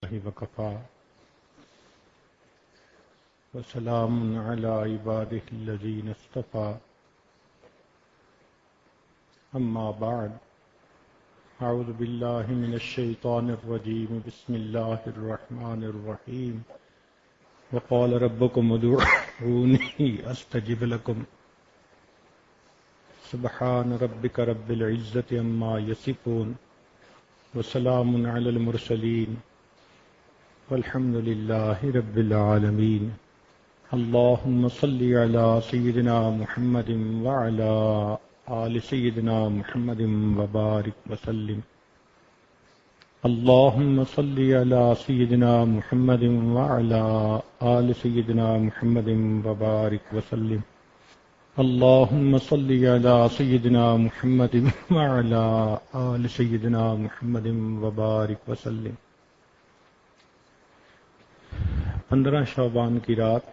الله وكفى وسلام على عباده الذين اصطفى أما بعد أعوذ بالله من الشيطان الرجيم بسم الله الرحمن الرحيم وقال ربكم ادعوني أستجب لكم سبحان ربك رب العزة عما يصفون وسلام على المرسلين والحمد لله رب العالمين اللهم صل على سيدنا محمد وعلى آل سيدنا محمد وبارك وسلم اللهم صل على سيدنا محمد وعلى آل سيدنا محمد وبارك وسلم اللهم صل على سيدنا محمد وعلى آل سيدنا محمد وبارك وسلم 15 شعبان کی رات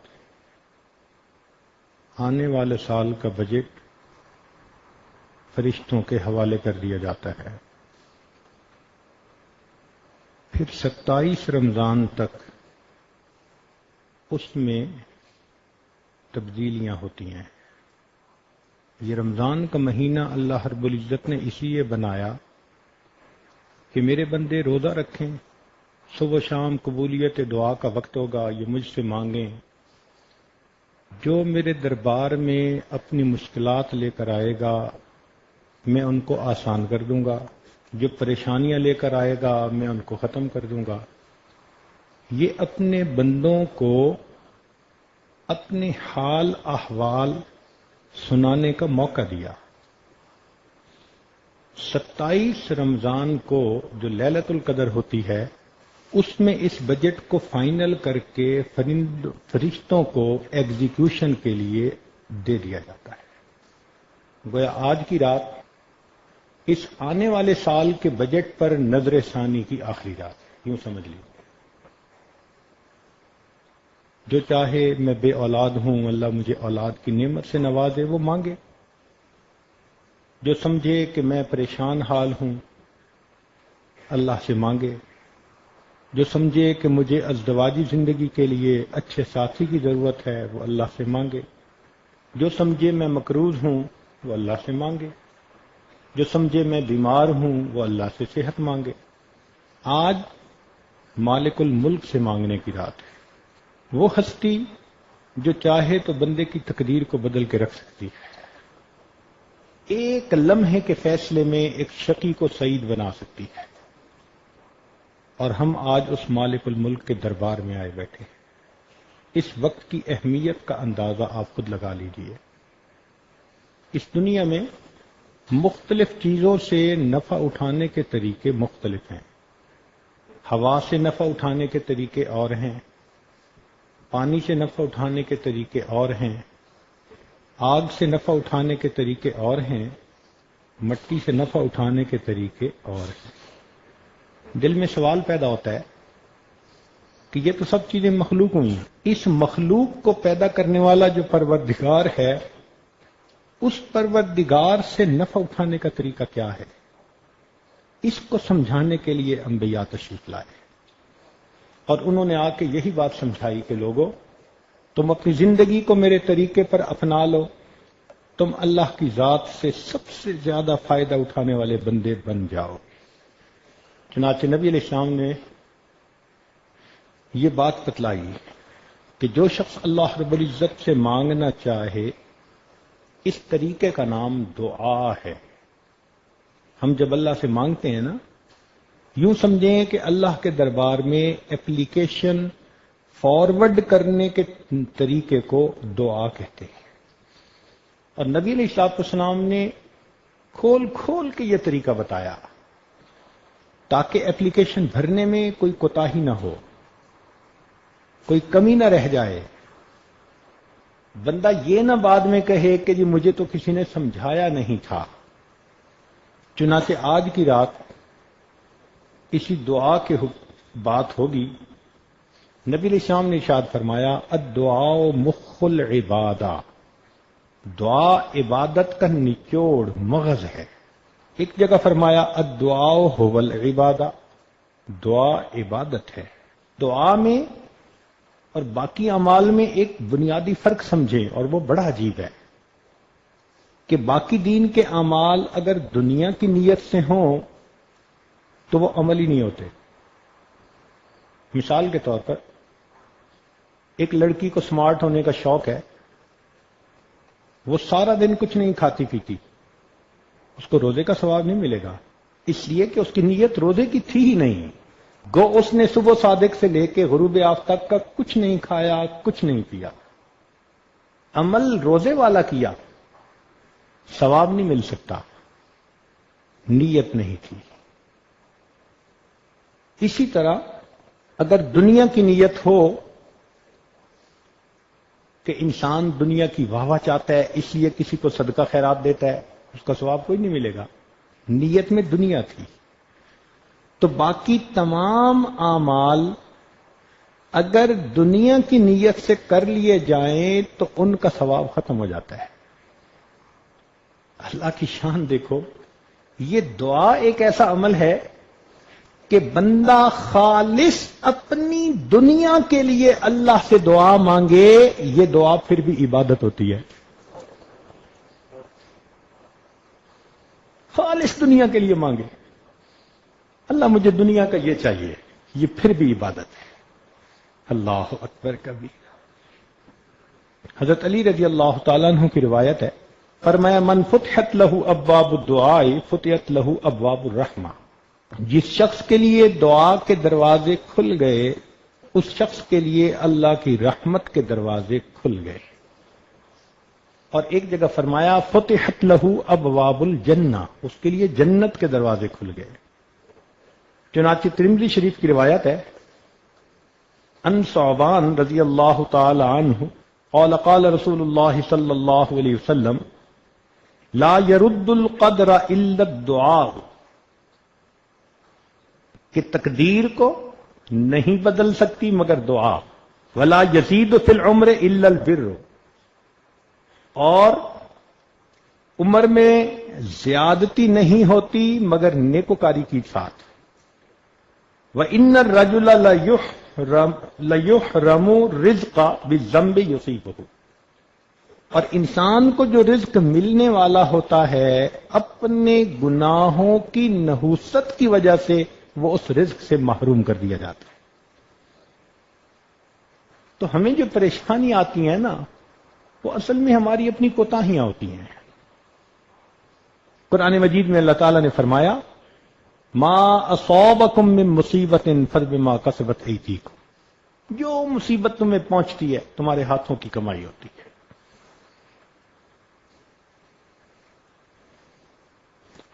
آنے والے سال کا بجٹ فرشتوں کے حوالے کر دیا جاتا ہے. پھر 27 رمضان تک اس میں تبدیلیاں ہوتی ہیں. یہ رمضان کا مہینہ اللہ رب العزت نے اسی لیے بنایا کہ میرے بندے روزہ رکھیں، صبح و شام قبولیت دعا کا وقت ہوگا، یہ مجھ سے مانگیں. جو میرے دربار میں اپنی مشکلات لے کر آئے گا میں ان کو آسان کر دوں گا، جو پریشانیاں لے کر آئے گا میں ان کو ختم کر دوں گا. یہ اپنے بندوں کو اپنے حال احوال سنانے کا موقع دیا. 27 رمضان کو جو لیلۃ القدر ہوتی ہے اس میں اس بجٹ کو فائنل کر کے فرشتوں کو ایگزیکیوشن کے لیے دے دیا جاتا ہے. گویا آج کی رات اس آنے والے سال کے بجٹ پر نظر ثانی کی آخری رات ہے، یوں سمجھ لیجیے. جو چاہے میں بے اولاد ہوں اللہ مجھے اولاد کی نعمت سے نوازے وہ مانگے. جو سمجھے کہ میں پریشان حال ہوں اللہ سے مانگے. جو سمجھے کہ مجھے ازدواجی زندگی کے لیے اچھے ساتھی کی ضرورت ہے وہ اللہ سے مانگے. جو سمجھے میں مقروض ہوں وہ اللہ سے مانگے. جو سمجھے میں بیمار ہوں وہ اللہ سے صحت مانگے. آج مالک الملک سے مانگنے کی رات ہے. وہ ہستی جو چاہے تو بندے کی تقدیر کو بدل کے رکھ سکتی ہے. ایک لمحے کے فیصلے میں ایک شقی کو سعید بنا سکتی ہے. اور ہم آج اس مالک الملک کے دربار میں آئے بیٹھے ہیں. اس وقت کی اہمیت کا اندازہ آپ خود لگا لیجئے. اس دنیا میں مختلف چیزوں سے نفع اٹھانے کے طریقے مختلف ہیں. ہوا سے نفع اٹھانے کے طریقے اور ہیں، پانی سے نفع اٹھانے کے طریقے اور ہیں، آگ سے نفع اٹھانے کے طریقے اور ہیں، مٹی سے نفع اٹھانے کے طریقے اور ہیں. دل میں سوال پیدا ہوتا ہے کہ یہ تو سب چیزیں مخلوق ہوئی ہیں، اس مخلوق کو پیدا کرنے والا جو پروردگار ہے اس پروردگار سے نفع اٹھانے کا طریقہ کیا ہے؟ اس کو سمجھانے کے لیے انبیاء تشریف لائے اور انہوں نے آ کے یہی بات سمجھائی کہ لوگوں تم اپنی زندگی کو میرے طریقے پر اپنا لو، تم اللہ کی ذات سے سب سے زیادہ فائدہ اٹھانے والے بندے بن جاؤ. چنانچہ نبی علیہ السلام نے یہ بات بتلائی کہ جو شخص اللہ رب العزت سے مانگنا چاہے اس طریقے کا نام دعا ہے. ہم جب اللہ سے مانگتے ہیں نا یوں سمجھیں کہ اللہ کے دربار میں اپلیکیشن فارورڈ کرنے کے طریقے کو دعا کہتے ہیں. اور نبی علیہ السلام نے کھول کھول کے یہ طریقہ بتایا تاکہ اپلیکیشن بھرنے میں کوئی کوتاہی نہ ہو، کوئی کمی نہ رہ جائے. بندہ یہ نہ بعد میں کہے کہ جی مجھے تو کسی نے سمجھایا نہیں تھا. چنانچہ آج کی رات اسی دعا کے بات ہوگی. نبی علیہ السلام نے ارشاد فرمایا الدعاء مخ العبادہ، دعا عبادت کا نچوڑ مغز ہے. ایک جگہ فرمایا الدعاء هو العبادہ، دعا عبادت ہے. دعا میں اور باقی اعمال میں ایک بنیادی فرق سمجھیں، اور وہ بڑا عجیب ہے کہ باقی دین کے اعمال اگر دنیا کی نیت سے ہوں تو وہ عمل ہی نہیں ہوتے۔ مثال کے طور پر ایک لڑکی کو سمارٹ ہونے کا شوق ہے، وہ سارا دن کچھ نہیں کھاتی پیتی، اس کو روزے کا ثواب نہیں ملے گا، اس لیے کہ اس کی نیت روزے کی تھی ہی نہیں۔ گو اس نے صبح صادق سے لے کے غروب آفتاب کا کچھ نہیں کھایا، کچھ نہیں پیا، عمل روزے والا کیا، ثواب نہیں مل سکتا، نیت نہیں تھی۔ اسی طرح اگر دنیا کی نیت ہو کہ انسان دنیا کی واہ واہ چاہتا ہے اس لیے کسی کو صدقہ خیرات دیتا ہے، اس کا ثواب کوئی نہیں ملے گا، نیت میں دنیا تھی۔ تو باقی تمام اعمال اگر دنیا کی نیت سے کر لیے جائیں تو ان کا ثواب ختم ہو جاتا ہے۔ اللہ کی شان دیکھو، یہ دعا ایک ایسا عمل ہے کہ بندہ خالص اپنی دنیا کے لیے اللہ سے دعا مانگے، یہ دعا پھر بھی عبادت ہوتی ہے۔ خالص دنیا کے لیے مانگے، اللہ مجھے دنیا کا یہ چاہیے، یہ پھر بھی عبادت ہے۔ اللہ اکبر کبیر۔ حضرت علی رضی اللہ تعالیٰ عنہ کی روایت ہے، فرمایا من فتحت لہ ابواب الدعاء فتحت لہ ابواب الرحمہ، جس شخص کے لیے دعا کے دروازے کھل گئے اس شخص کے لیے اللہ کی رحمت کے دروازے کھل گئے۔ اور ایک جگہ فرمایا فتحت لہ ابواب الجنہ، اس کے لیے جنت کے دروازے کھل گئے۔ چنانچہ ترمذی شریف کی روایت ہے، ان ثعبان رضی اللہ تعالی عنہ قال قال رسول اللہ صلی اللہ علیہ وسلم لا يرد القدر الا الدعاء، کہ تقدیر کو نہیں بدل سکتی مگر دعا، ولا یزید فی العمر الا البر، اور عمر میں زیادتی نہیں ہوتی مگر نیکوکاری کی ساتھ، وَإِنَّ الرَّجُلَ لَيُحْرَمُ الرِّزْقَ بِالذَّنبِ يُصِيبُهُ، اور انسان کو جو رزق ملنے والا ہوتا ہے اپنے گناہوں کی نحوست کی وجہ سے وہ اس رزق سے محروم کر دیا جاتا ہے۔ تو ہمیں جو پریشانی آتی ہیں نا وہ اصل میں ہماری اپنی کوتاہیاں ہوتی ہیں۔ قرآن مجید میں اللہ تعالیٰ نے فرمایا ما اصابکم من مصیبت فبما کسبت ایدیکم، جو مصیبت تمہیں پہنچتی ہے تمہارے ہاتھوں کی کمائی ہوتی ہے۔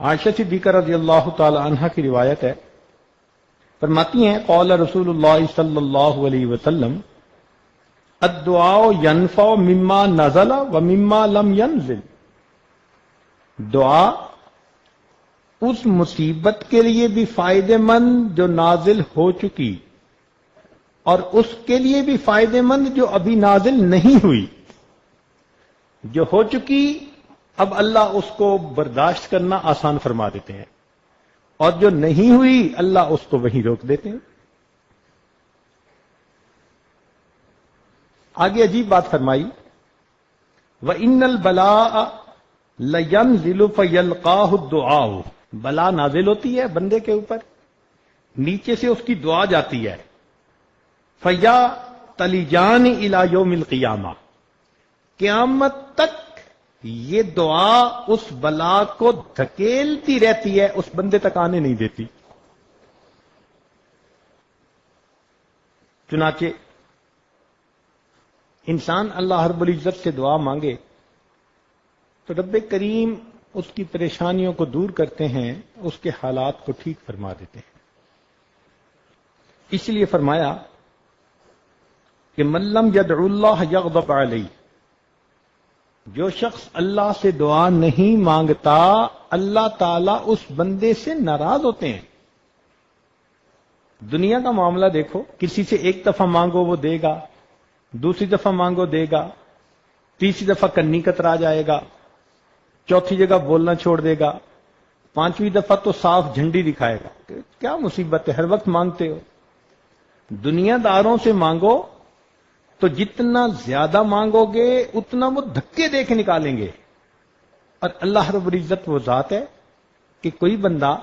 عائشہ صدیقہ رضی اللہ تعالی عنہا کی روایت ہے، فرماتی ہیں قال رسول اللہ صلی اللہ علیہ وسلم الدعاء ينفع مما نزل ومما لم ينزل، دعا اس مصیبت کے لیے بھی فائدہ مند جو نازل ہو چکی اور اس کے لیے بھی فائدہ مند جو ابھی نازل نہیں ہوئی۔ جو ہو چکی اب اللہ اس کو برداشت کرنا آسان فرما دیتے ہیں، اور جو نہیں ہوئی اللہ اس کو وہیں روک دیتے ہیں۔ آگے عجیب بات فرمائی وَإِنَّ الْبَلَاءَ لَيَنْزِلُ فَيَلْقَاهُ الدُّعَاءُ، بلا نازل ہوتی ہے بندے کے اوپر، نیچے سے اس کی دعا جاتی ہے، فَيَا تَلِجَانِ إِلَى يَوْمِ الْقِيَامَةِ، قیامت تک یہ دعا اس بلا کو دھکیلتی رہتی ہے، اس بندے تک آنے نہیں دیتی۔ چنانچہ انسان اللہ رب العزت سے دعا مانگے تو رب کریم اس کی پریشانیوں کو دور کرتے ہیں، اس کے حالات کو ٹھیک فرما دیتے ہیں۔ اس لیے فرمایا کہ من لم يدع اللہ یغضب علیہ، جو شخص اللہ سے دعا نہیں مانگتا اللہ تعالیٰ اس بندے سے ناراض ہوتے ہیں۔ دنیا کا معاملہ دیکھو، کسی سے ایک دفعہ مانگو وہ دے گا، دوسری دفعہ مانگو دے گا، تیسری دفعہ کنی کترا جائے گا، چوتھی جگہ بولنا چھوڑ دے گا، پانچویں دفعہ تو صاف جھنڈی دکھائے گا کہ کیا مصیبت ہے ہر وقت مانگتے ہو۔ دنیا داروں سے مانگو تو جتنا زیادہ مانگو گے اتنا وہ دھکے دے کے نکالیں گے. اور اللہ رب العزت وہ ذات ہے کہ کوئی بندہ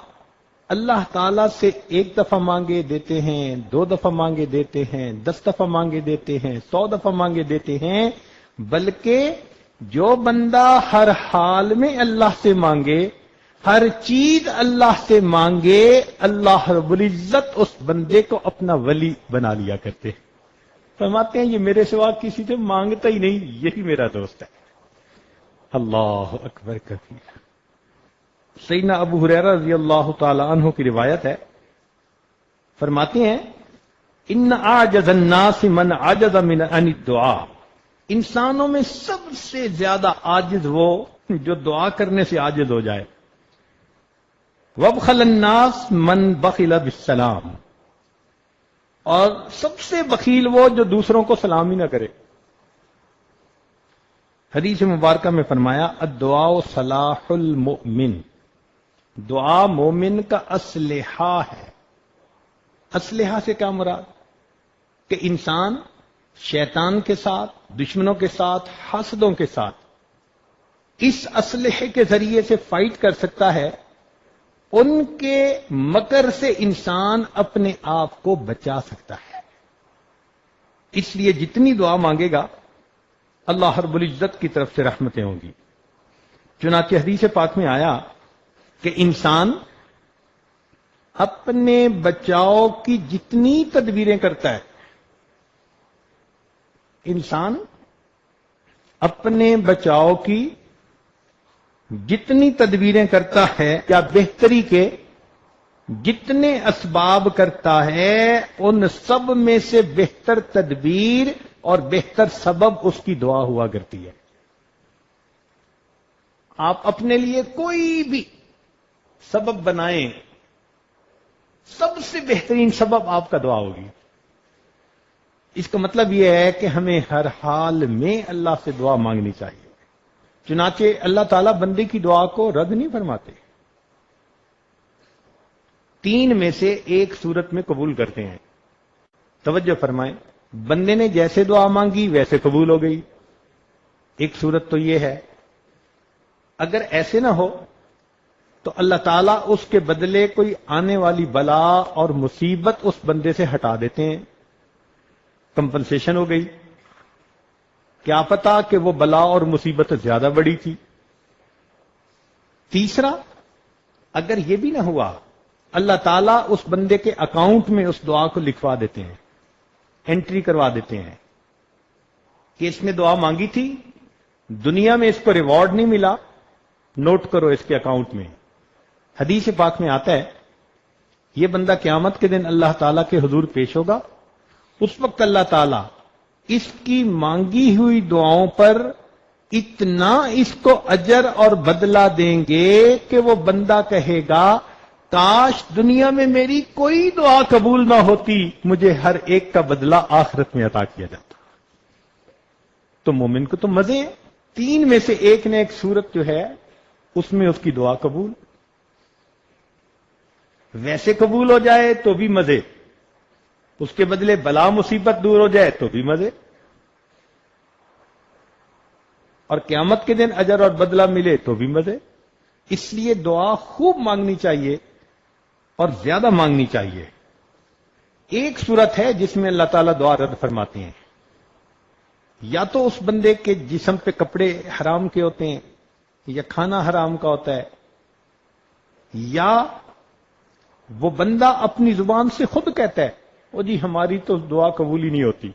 اللہ تعالیٰ سے 1 دفعہ مانگے دیتے ہیں، 2 دفعہ مانگے دیتے ہیں، 10 دفعہ مانگے دیتے ہیں، 100 دفعہ مانگے دیتے ہیں، بلکہ جو بندہ ہر حال میں اللہ سے مانگے، ہر چیز اللہ سے مانگے، اللہ رب العزت اس بندے کو اپنا ولی بنا لیا کرتے ہیں. فرماتے ہیں یہ میرے سوا کسی سے مانگتا ہی نہیں، یہی میرا دوست ہے. اللہ اکبر کبیر. سیدنا ابو ہریرہ رضی اللہ تعالی عنہ کی روایت ہے، فرماتے ہیں ان اعجز الناس من عجز من عن الدعاء. انسانوں میں سب سے زیادہ عاجز وہ جو دعا کرنے سے عاجز ہو جائے. وابخل الناس من بخل بالسلام. اور سب سے بخیل وہ جو دوسروں کو سلام ہی نہ کرے. حدیث مبارکہ میں فرمایا الدعاء صلاح المؤمن. دعا مومن کا اسلحہ ہے. اسلحہ سے کیا مراد؟ کہ انسان شیطان کے ساتھ، دشمنوں کے ساتھ، حاسدوں کے ساتھ اس اسلحے کے ذریعے سے فائٹ کر سکتا ہے. ان کے مکر سے انسان اپنے آپ کو بچا سکتا ہے. اس لیے جتنی دعا مانگے گا اللہ رب العزت کی طرف سے رحمتیں ہوں گی. چنانچہ حدیث پاک میں آیا کہ انسان اپنے بچاؤ کی جتنی تدبیریں کرتا ہے، انسان اپنے بچاؤ کی جتنی تدبیریں کرتا ہے یا بہتری کے جتنے اسباب کرتا ہے، ان سب میں سے بہتر تدبیر اور بہتر سبب اس کی دعا ہوا کرتی ہے. آپ اپنے لیے کوئی بھی سبب بنائیں، سب سے بہترین سبب آپ کا دعا ہوگی. اس کا مطلب یہ ہے کہ ہمیں ہر حال میں اللہ سے دعا مانگنی چاہیے. چنانچہ اللہ تعالیٰ بندے کی دعا کو رد نہیں فرماتے. 3 میں سے ایک صورت میں قبول کرتے ہیں. توجہ فرمائیں، بندے نے جیسے دعا مانگی ویسے قبول ہو گئی. ایک صورت تو یہ ہے اگر ایسے نہ ہو تو اللہ تعالیٰ اس کے بدلے کوئی آنے والی بلا اور مصیبت اس بندے سے ہٹا دیتے ہیں. کمپنسیشن ہو گئی. کیا پتا کہ وہ بلا اور مصیبت زیادہ بڑی تھی. تیسرا، اگر یہ بھی نہ ہوا، اللہ تعالیٰ اس بندے کے اکاؤنٹ میں اس دعا کو لکھوا دیتے ہیں، انٹری کروا دیتے ہیں کہ اس نے دعا مانگی تھی، دنیا میں اس کو ریوارڈ نہیں ملا، نوٹ کرو اس کے اکاؤنٹ میں. حدیث پاک میں آتا ہے یہ بندہ قیامت کے دن اللہ تعالیٰ کے حضور پیش ہوگا. اس وقت اللہ تعالیٰ اس کی مانگی ہوئی دعاؤں پر اتنا اس کو اجر اور بدلہ دیں گے کہ وہ بندہ کہے گا کاش دنیا میں میری کوئی دعا قبول نہ ہوتی، مجھے ہر ایک کا بدلہ آخرت میں عطا کیا جاتا. تو مومن کو تو مزے ہیں. 3 میں سے ایک نے ایک صورت جو ہے اس میں اس کی دعا قبول. ویسے قبول ہو جائے تو بھی مزے، اس کے بدلے بلا مصیبت دور ہو جائے تو بھی مزے، اور قیامت کے دن اجر اور بدلہ ملے تو بھی مزے. اس لیے دعا خوب مانگنی چاہیے اور زیادہ مانگنی چاہیے. ایک صورت ہے جس میں اللہ تعالیٰ دعا رد فرماتے ہیں. یا تو اس بندے کے جسم پہ کپڑے حرام کے ہوتے ہیں یا کھانا حرام کا ہوتا ہے، یا وہ بندہ اپنی زبان سے خود کہتا ہے وہ جی ہماری تو دعا قبول ہی نہیں ہوتی.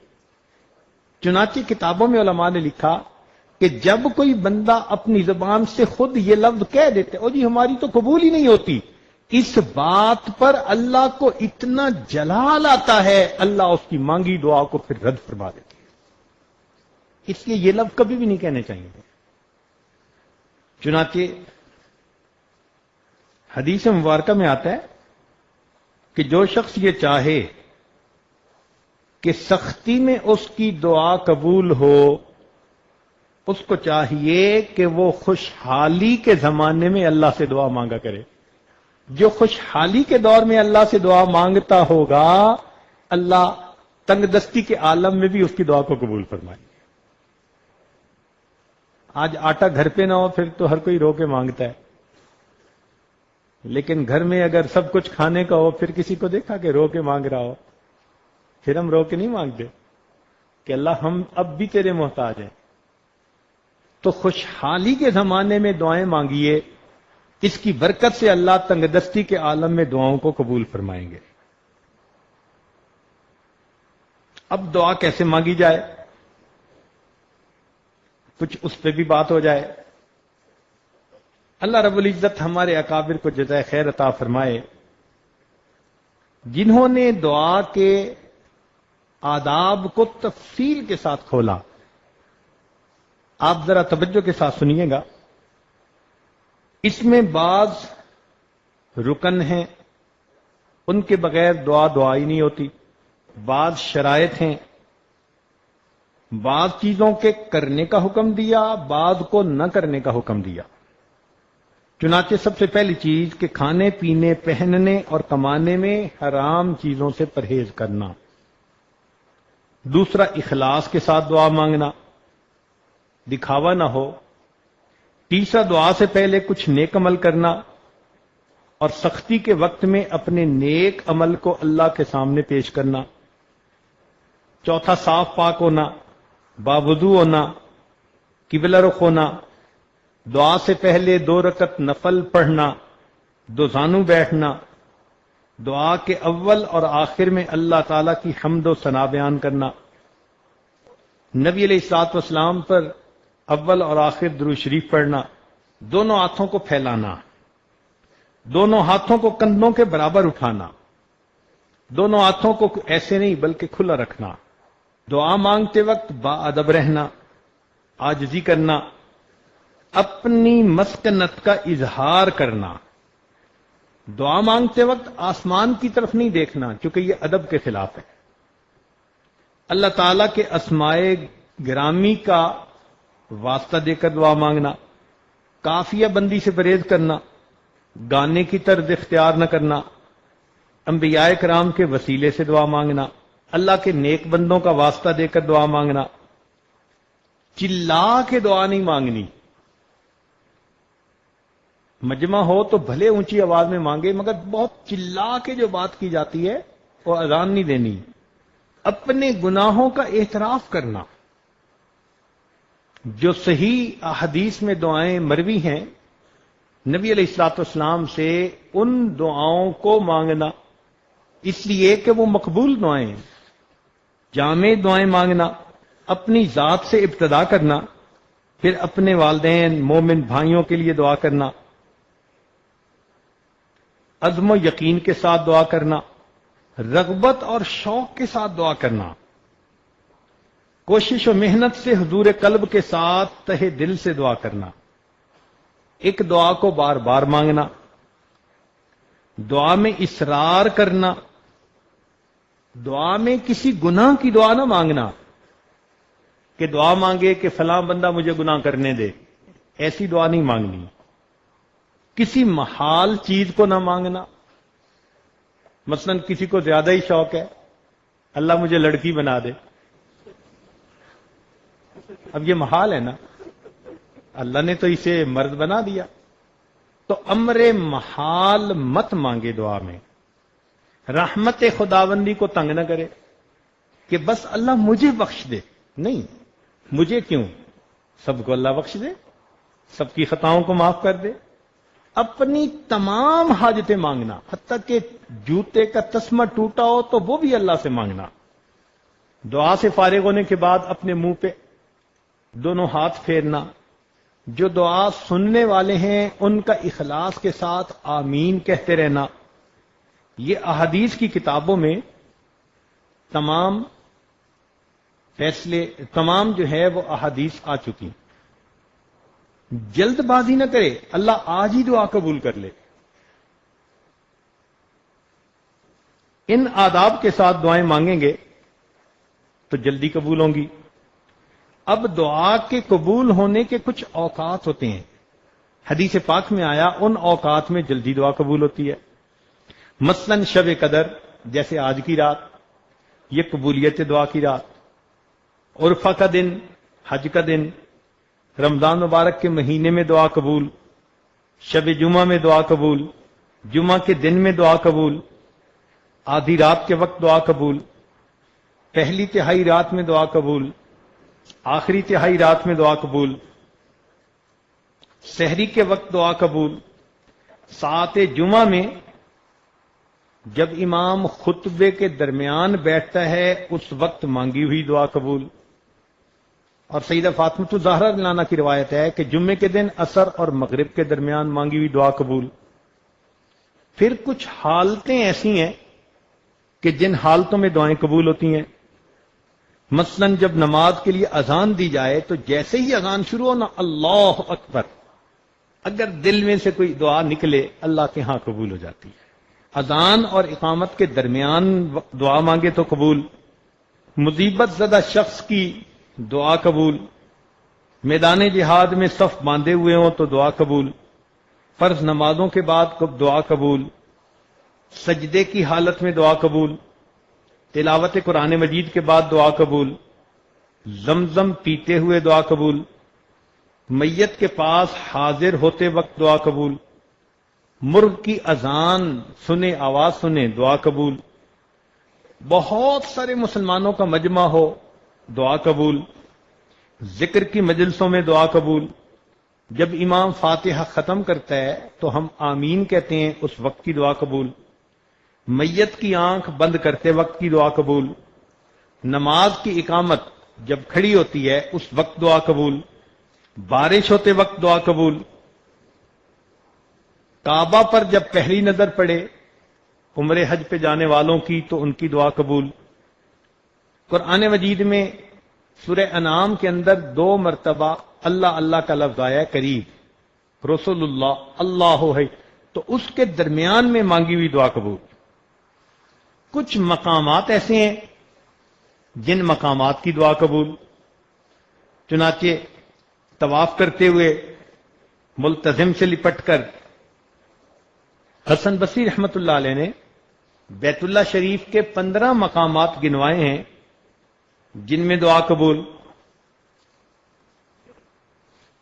چنانچہ کتابوں میں علماء نے لکھا کہ جب کوئی بندہ اپنی زبان سے خود یہ لفظ کہہ دیتے او جی ہماری تو قبول ہی نہیں ہوتی، اس بات پر اللہ کو اتنا جلال آتا ہے، اللہ اس کی مانگی دعا کو پھر رد فرما دیتے ہیں. اس لیے یہ لفظ کبھی بھی نہیں کہنے چاہیے. چنانچہ حدیث مبارکہ میں آتا ہے کہ جو شخص یہ چاہے کہ سختی میں اس کی دعا قبول ہو، اس کو چاہیے کہ وہ خوشحالی کے زمانے میں اللہ سے دعا مانگا کرے. جو خوشحالی کے دور میں اللہ سے دعا مانگتا ہوگا اللہ تنگ دستی کے عالم میں بھی اس کی دعا کو قبول فرمائیں گے۔ آج آٹا گھر پہ نہ ہو پھر تو ہر کوئی رو کے مانگتا ہے، لیکن گھر میں اگر سب کچھ کھانے کا ہو پھر کسی کو دیکھا کہ رو کے مانگ رہا ہو، پھر ہم رو کے نہیں مانگتے کہ اللہ ہم اب بھی تیرے محتاج ہیں۔ تو خوشحالی کے زمانے میں دعائیں مانگیے، اس کی برکت سے اللہ تنگ دستی کے عالم میں دعاؤں کو قبول فرمائیں گے۔ اب دعا کیسے مانگی جائے، کچھ اس پہ بھی بات ہو جائے۔ اللہ رب العزت ہمارے اکابر کو جزائے خیر عطا فرمائے، جنہوں نے دعا کے آداب کو تفصیل کے ساتھ کھولا۔ آپ ذرا توجہ کے ساتھ سنیے گا، اس میں بعض رکن ہیں ان کے بغیر دعا ہی نہیں ہوتی، بعض شرائط ہیں، بعض چیزوں کے کرنے کا حکم دیا، بعض کو نہ کرنے کا حکم دیا۔ چنانچہ سب سے پہلی چیز کہ کھانے پینے پہننے اور کمانے میں حرام چیزوں سے پرہیز کرنا۔ دوسرا اخلاص کے ساتھ دعا مانگنا، دکھاوا نہ ہو۔ تیسرا دعا سے پہلے کچھ نیک عمل کرنا اور سختی کے وقت میں اپنے نیک عمل کو اللہ کے سامنے پیش کرنا۔ چوتھا صاف پاک ہونا، باوضو ہونا، قبلہ رخ ہونا، دعا سے پہلے 2 رکعت نفل پڑھنا، 2 زانو بیٹھنا، دعا کے اول اور آخر میں اللہ تعالی کی حمد و ثنا بیان کرنا، نبی علیہ الصلوۃ والسلام پر اول اور آخر درود شریف پڑھنا، دونوں ہاتھوں کو پھیلانا، دونوں ہاتھوں کو کندھوں کے برابر اٹھانا، دونوں ہاتھوں کو ایسے نہیں بلکہ کھلا رکھنا، دعا مانگتے وقت با ادب رہنا، عاجزی کرنا، اپنی مسکنت کا اظہار کرنا۔ دعا مانگتے وقت آسمان کی طرف نہیں دیکھنا کیونکہ یہ ادب کے خلاف ہے۔ اللہ تعالیٰ کے اسماء گرامی کا واسطہ دے کر دعا مانگنا، کافیہ بندی سے پرہیز کرنا، گانے کی طرز اختیار نہ کرنا، انبیاء کرام کے وسیلے سے دعا مانگنا، اللہ کے نیک بندوں کا واسطہ دے کر دعا مانگنا، چلا کے دعا نہیں مانگنی۔ مجمع ہو تو بھلے اونچی آواز میں مانگے مگر بہت چلا کے جو بات کی جاتی ہے وہ اذان نہیں دینی۔ اپنے گناہوں کا اعتراف کرنا۔ جو صحیح احادیث میں دعائیں مروی ہیں نبی علیہ الصلوۃ والسلام سے، ان دعاؤں کو مانگنا، اس لیے کہ وہ مقبول دعائیں ہیں۔ جامع دعائیں مانگنا، اپنی ذات سے ابتدا کرنا، پھر اپنے والدین مومن بھائیوں کے لیے دعا کرنا، عزم و یقین کے ساتھ دعا کرنا، رغبت اور شوق کے ساتھ دعا کرنا، کوشش و محنت سے حضور قلب کے ساتھ تہ دل سے دعا کرنا، ایک دعا کو بار بار مانگنا، دعا میں اصرار کرنا، دعا میں کسی گناہ کی دعا نہ مانگنا کہ دعا مانگے کہ فلاں بندہ مجھے گناہ کرنے دے، ایسی دعا نہیں مانگنی۔ کسی محال چیز کو نہ مانگنا، مثلا کسی کو زیادہ ہی شوق ہے اللہ مجھے لڑکی بنا دے، اب یہ محال ہے نا، اللہ نے تو اسے مرد بنا دیا، تو امر محال مت مانگے دعا میں۔ رحمت خداوندی کو تنگ نہ کرے کہ بس اللہ مجھے بخش دے، نہیں، مجھے کیوں، سب کو اللہ بخش دے، سب کی خطاؤں کو معاف کر دے۔ اپنی تمام حاجتیں مانگنا، حتیٰ کہ جوتے کا تسمہ ٹوٹا ہو تو وہ بھی اللہ سے مانگنا۔ دعا سے فارغ ہونے کے بعد اپنے منہ پہ دونوں ہاتھ پھیرنا۔ جو دعا سننے والے ہیں ان کا اخلاص کے ساتھ آمین کہتے رہنا۔ یہ احادیث کی کتابوں میں تمام فیصلے، تمام جو ہے وہ احادیث آ چکی۔ جلد بازی نہ کرے، اللہ آج ہی دعا قبول کر لے۔ ان آداب کے ساتھ دعائیں مانگیں گے تو جلدی قبول ہوں گی۔ اب دعا کے قبول ہونے کے کچھ اوقات ہوتے ہیں، حدیث پاک میں آیا ان اوقات میں جلدی دعا قبول ہوتی ہے۔ مثلا شب قدر جیسے آج کی رات، یہ قبولیت دعا کی رات، عرفہ کا دن، حج کا دن، رمضان مبارک کے مہینے میں دعا قبول، شب جمعہ میں دعا قبول، جمعہ کے دن میں دعا قبول، آدھی رات کے وقت دعا قبول، پہلی تہائی رات میں دعا قبول، آخری تہائی رات میں دعا قبول، سحری کے وقت دعا قبول، ساعت جمعہ میں جب امام خطبے کے درمیان بیٹھتا ہے اس وقت مانگی ہوئی دعا قبول، اور سیدہ فاطمہ الزہرا رضی اللہ عنہا کی روایت ہے کہ جمعے کے دن عصر اور مغرب کے درمیان مانگی ہوئی دعا قبول۔ پھر کچھ حالتیں ایسی ہیں کہ جن حالتوں میں دعائیں قبول ہوتی ہیں، مثلا جب نماز کے لیے اذان دی جائے تو جیسے ہی اذان شروع ہو نا اللہ اکبر، اگر دل میں سے کوئی دعا نکلے اللہ کے ہاں قبول ہو جاتی ہے۔ اذان اور اقامت کے درمیان دعا مانگے تو قبول، مصیبت زدہ شخص کی دعا قبول، میدان جہاد میں صف باندھے ہوئے ہوں تو دعا قبول، فرض نمازوں کے بعد دعا قبول، سجدے کی حالت میں دعا قبول، تلاوت قرآن مجید کے بعد دعا قبول، زمزم پیتے ہوئے دعا قبول، میت کے پاس حاضر ہوتے وقت دعا قبول، مرغ کی اذان سنے آواز سنے دعا قبول، بہت سارے مسلمانوں کا مجمع ہو دعا قبول، ذکر کی مجلسوں میں دعا قبول، جب امام فاتحہ ختم کرتا ہے تو ہم آمین کہتے ہیں اس وقت کی دعا قبول، میت کی آنکھ بند کرتے وقت کی دعا قبول، نماز کی اقامت جب کھڑی ہوتی ہے اس وقت دعا قبول، بارش ہوتے وقت دعا قبول، کعبہ پر جب پہلی نظر پڑے عمرہ حج پہ جانے والوں کی تو ان کی دعا قبول۔ قرآن مجید میں سورہ انعام کے اندر 2 مرتبہ اللہ اللہ کا لفظ آیا ہے، قریب، رسول اللہ، اللہ ہے، تو اس کے درمیان میں مانگی ہوئی دعا قبول۔ کچھ مقامات ایسے ہیں جن مقامات کی دعا قبول، چنانچہ طواف کرتے ہوئے ملتزم سے لپٹ کر حسن بصری رحمت اللہ علیہ نے بیت اللہ شریف کے 15 مقامات گنوائے ہیں جن میں دعا قبول۔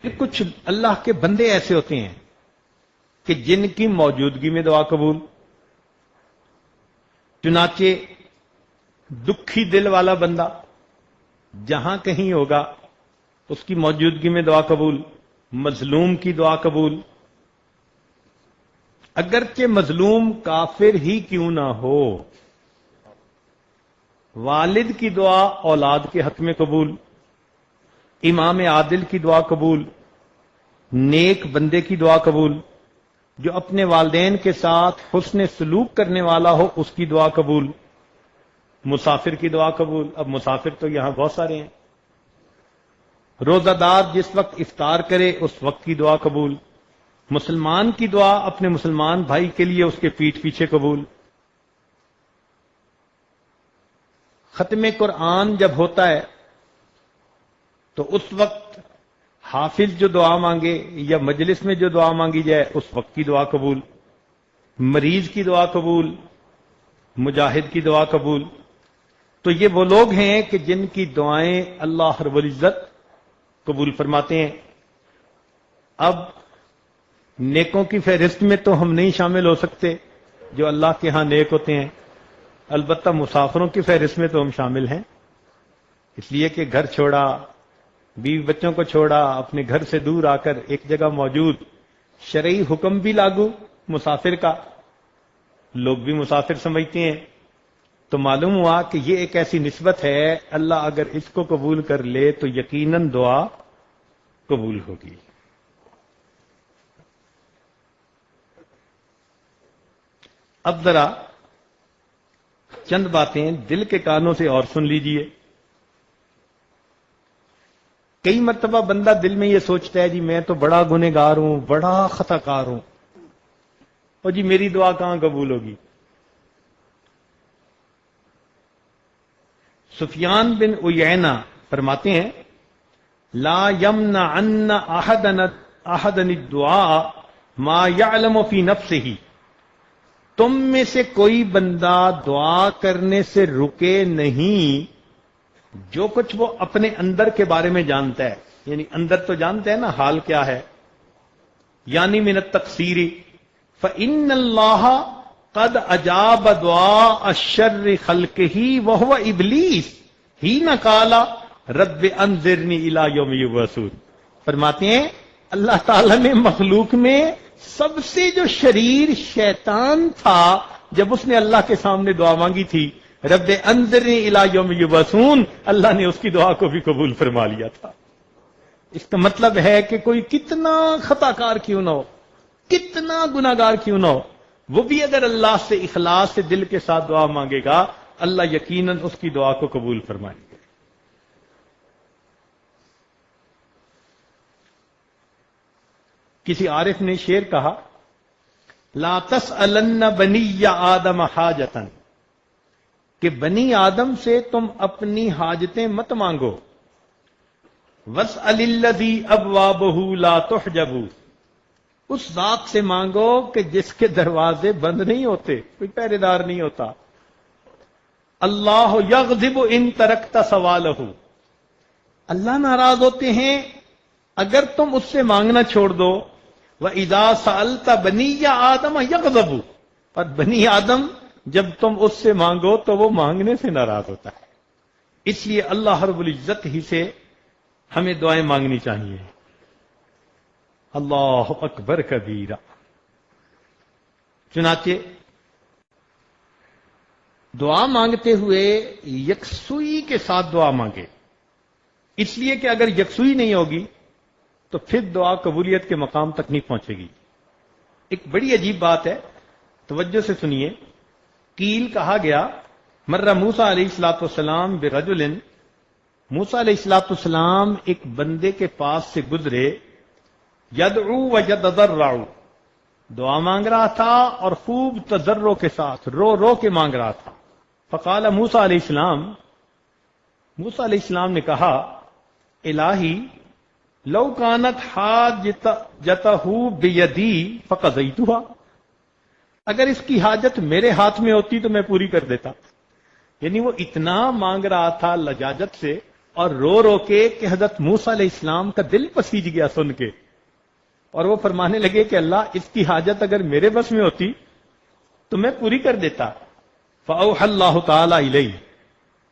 کچھ اللہ کے بندے ایسے ہوتے ہیں کہ جن کی موجودگی میں دعا قبول، چنانچہ دکھی دل والا بندہ جہاں کہیں ہوگا اس کی موجودگی میں دعا قبول، مظلوم کی دعا قبول، اگرچہ مظلوم کافر ہی کیوں نہ ہو، والد کی دعا اولاد کے حق میں قبول، امام عادل کی دعا قبول، نیک بندے کی دعا قبول، جو اپنے والدین کے ساتھ حسن سلوک کرنے والا ہو اس کی دعا قبول، مسافر کی دعا قبول، اب مسافر تو یہاں بہت سارے ہیں، روزہ دار جس وقت افطار کرے اس وقت کی دعا قبول، مسلمان کی دعا اپنے مسلمان بھائی کے لیے اس کے پیٹھ پیچھے قبول، ختم قرآن جب ہوتا ہے تو اس وقت حافظ جو دعا مانگے یا مجلس میں جو دعا مانگی جائے اس وقت کی دعا قبول، مریض کی دعا قبول، مجاہد کی دعا قبول۔ تو یہ وہ لوگ ہیں کہ جن کی دعائیں اللہ رب العزت قبول فرماتے ہیں۔ اب نیکوں کی فہرست میں تو ہم نہیں شامل ہو سکتے جو اللہ کے ہاں نیک ہوتے ہیں، البتہ مسافروں کی فہرست میں تو ہم شامل ہیں، اس لیے کہ گھر چھوڑا، بیوی بچوں کو چھوڑا، اپنے گھر سے دور آ کر ایک جگہ موجود، شرعی حکم بھی لاگو مسافر کا، لوگ بھی مسافر سمجھتے ہیں، تو معلوم ہوا کہ یہ ایک ایسی نسبت ہے، اللہ اگر اس کو قبول کر لے تو یقیناً دعا قبول ہوگی۔ اب ذرا چند باتیں دل کے کانوں سے اور سن لیجئے۔ کئی مرتبہ بندہ دل میں یہ سوچتا ہے جی میں تو بڑا گنہگار ہوں، بڑا خطا کار ہوں، اور جی میری دعا کہاں قبول ہوگی۔ سفیان بن عیینہ فرماتے ہیں لا یمنعن احدن الدعاء ما یعلم فی نفسہ، تم میں سے کوئی بندہ دعا کرنے سے رکے نہیں جو کچھ وہ اپنے اندر کے بارے میں جانتا ہے، یعنی اندر تو جانتا ہے نا حال کیا ہے، یعنی من التقصیر فإن اللہ قد اجاب دعاء الشر خلقہ وہو ابلیس حین قال رب انذرنی الی یوم یبعثون۔ فرماتے ہیں اللہ تعالی نے مخلوق میں سب سے جو شریر شیطان تھا، جب اس نے اللہ کے سامنے دعا مانگی تھی رب انذرنی الی یوم یبعثون، اللہ نے اس کی دعا کو بھی قبول فرما لیا تھا۔ اس کا مطلب ہے کہ کوئی کتنا خطا کار کیوں نہ ہو، کتنا گناہگار کیوں نہ ہو، وہ بھی اگر اللہ سے اخلاص سے دل کے ساتھ دعا مانگے گا، اللہ یقیناً اس کی دعا کو قبول فرمائے گا۔ کسی عارف نے شعر کہا، لا تسألن بنی آدم حاجتن، کہ بنی آدم سے تم اپنی حاجتیں مت مانگو، واسأل الذی ابوابہ لا تحجب، اس ذات سے مانگو کہ جس کے دروازے بند نہیں ہوتے، کوئی پہرے دار نہیں ہوتا۔ اللہ یغضب ان ترکت سوالہ، اللہ ناراض ہوتے ہیں اگر تم اس سے مانگنا چھوڑ دو۔ وَإِذَا سَأَلْتَ بَنِيَّ آدَمَ يَغْضَبُ، اور بنی آدم جب تم اس سے مانگو تو وہ مانگنے سے ناراض ہوتا ہے۔ اس لیے اللہ رب العزت ہی سے ہمیں دعائیں مانگنی چاہیے۔ اللہ اکبر کبیرہ۔ چنانچہ دعا مانگتے ہوئے یکسوئی کے ساتھ دعا مانگے، اس لیے کہ اگر یکسوئی نہیں ہوگی تو پھر دعا قبولیت کے مقام تک نہیں پہنچے گی۔ ایک بڑی عجیب بات ہے، توجہ سے سنیے۔ قیل کہا گیا مرہ موسیٰ علیہ السلام برجل، موسیٰ علیہ السلام ایک بندے کے پاس سے گزرے، یدعو ویتضرع، دعا مانگ رہا تھا اور خوب تضرع کے ساتھ رو رو کے مانگ رہا تھا۔ فقال موسیٰ علیہ السلام، موسیٰ علیہ السلام نے کہا، الہی لو کانت حاجتہ بیدی فقضیتها، اگر اس کی حاجت میرے ہاتھ میں ہوتی تو میں پوری کر دیتا۔ یعنی وہ اتنا مانگ رہا تھا لجاجت سے اور رو رو کے کہ حضرت موسیٰ علیہ السلام کا دل پسیج گیا سن کے، اور وہ فرمانے لگے کہ اللہ اس کی حاجت اگر میرے بس میں ہوتی تو میں پوری کر دیتا۔ فأوحى اللہ تعالی الیہ،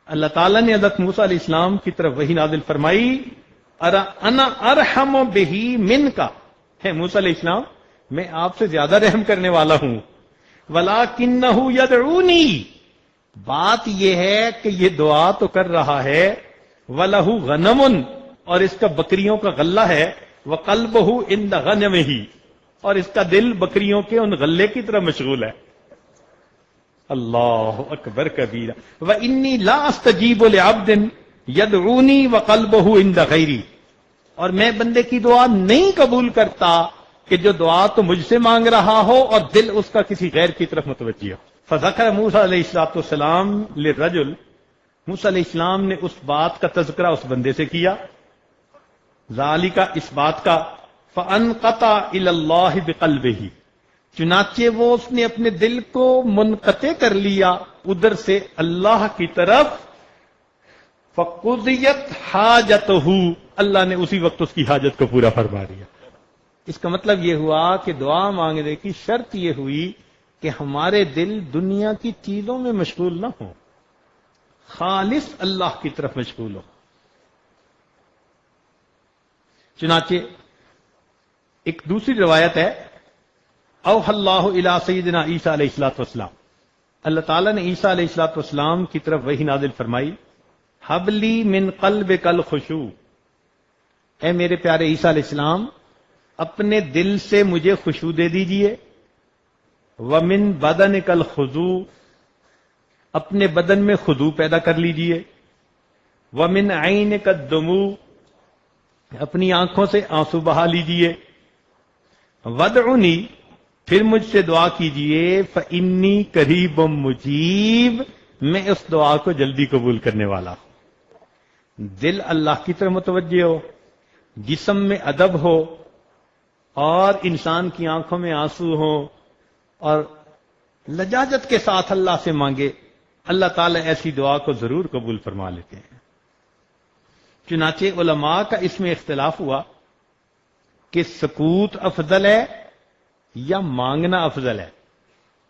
اللہ تعالیٰ نے حضرت موسیٰ علیہ السلام کی طرف وحی نازل فرمائی، انا ارحم بہی منکا، ہے موسیٰ علیہ السلام میں آپ سے زیادہ رحم کرنے والا ہوں، ولکنہ یدعونی، بات یہ ہے کہ یہ دعا تو کر رہا ہے، وَلَهُ غَنَمٌ، اور اس کا بکریوں کا غلہ ہے، وَقَلْبُهُ عِنْدَ غَنَمِهِ، اور اس کا دل بکریوں کے ان غلے کی طرح مشغول ہے۔ اللہ اکبر کبیرہ۔ وَإِنِّي لَا أَسْتَجِيبُ لِعَبْدٍ يَدْعُونِي وَقَلْبُهُ عِنْدَ غَيْرِي، اور میں بندے کی دعا نہیں قبول کرتا کہ جو دعا تو مجھ سے مانگ رہا ہو اور دل اس کا کسی غیر کی طرف متوجہ ہو۔ فذکر موسیٰ علیہ السلام للرجل، موسیٰ علیہ السلام نے اس بات کا تذکرہ اس بندے سے کیا، ذالک، اس بات کا، فانقطع الی اللہ بقلبہ، چنانچہ وہ اس نے اپنے دل کو منقطع کر لیا ادھر سے اللہ کی طرف، فقضیت حاجتہ، اللہ نے اسی وقت اس کی حاجت کو پورا فرما دیا۔ اس کا مطلب یہ ہوا کہ دعا مانگنے کی شرط یہ ہوئی کہ ہمارے دل دنیا کی چیزوں میں مشغول نہ ہوں، خالص اللہ کی طرف مشغول ہو۔ چنانچہ ایک دوسری روایت ہے، اوحی اللہ الی سیدنا عیسیٰ علیہ السلام، اللہ تعالیٰ نے عیسیٰ علیہ السلام کی طرف وحی نازل فرمائی، حب لی من قلبک الخشوع، اے میرے پیارے عیسیٰ علیہ السلام اپنے دل سے مجھے خشوع دے دیجئے، ومن بدنک الخضوع، اپنے بدن میں خضوع پیدا کر لیجئے، ومن عینک الدموع، اپنی آنکھوں سے آنسو بہا لیجئے، ودعنی، پھر مجھ سے دعا کیجئے، فانی قریب مجیب، میں اس دعا کو جلدی قبول کرنے والا ہوں۔ دل اللہ کی طرف متوجہ ہو، جسم میں ادب ہو، اور انسان کی آنکھوں میں آنسو ہوں، اور لجاجت کے ساتھ اللہ سے مانگے، اللہ تعالیٰ ایسی دعا کو ضرور قبول فرما لیتے ہیں۔ چنانچہ علماء کا اس میں اختلاف ہوا کہ سکوت افضل ہے یا مانگنا افضل ہے۔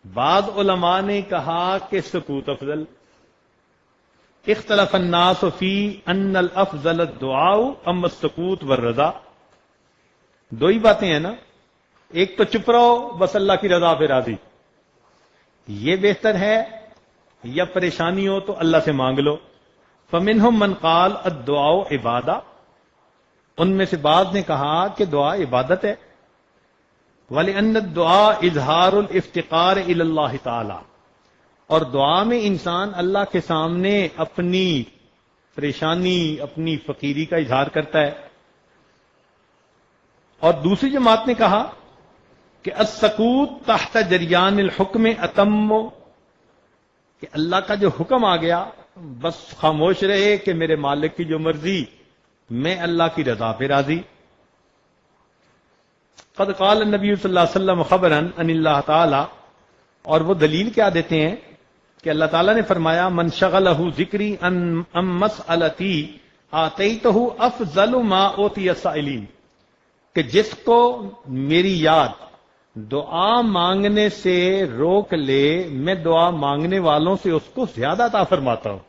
بعض علماء نے کہا کہ سکوت افضل۔ اختلف الناس فی ان الافضل الدعاء اما السکوت والرضا۔ دو ہی باتیں ہیں نا، ایک تو چپ رہو بس اللہ کی رضا پہ راضی، یہ بہتر ہے، یا پریشانی ہو تو اللہ سے مانگ لو۔ فمنہم من قال الدعاء عبادہ، ان میں سے بعض نے کہا کہ دعا عبادت ہے، وَلِأَنَّ الدُّعَاء اظہار الافتقار الی اللہ تعالی، اور دعا میں انسان اللہ کے سامنے اپنی پریشانی، اپنی فقیری کا اظہار کرتا ہے۔ اور دوسری جماعت نے کہا کہ السکوت تحت جریان الحکم اتم، کہ اللہ کا جو حکم آ گیا بس خاموش رہے کہ میرے مالک کی جو مرضی، میں اللہ کی رضا پہ راضی۔ قد قال النبی صلی اللہ علیہ وسلم خبرا ان اللہ تعالی، اور وہ دلیل کیا دیتے ہیں کہ اللہ تعالیٰ نے فرمایا من شغلہ ذکری ان مسئلتی آتیتہ افضل ما اوتی السائلین، کہ جس کو میری یاد دعا مانگنے سے روک لے، میں دعا مانگنے والوں سے اس کو زیادہ عطا فرماتا ہوں۔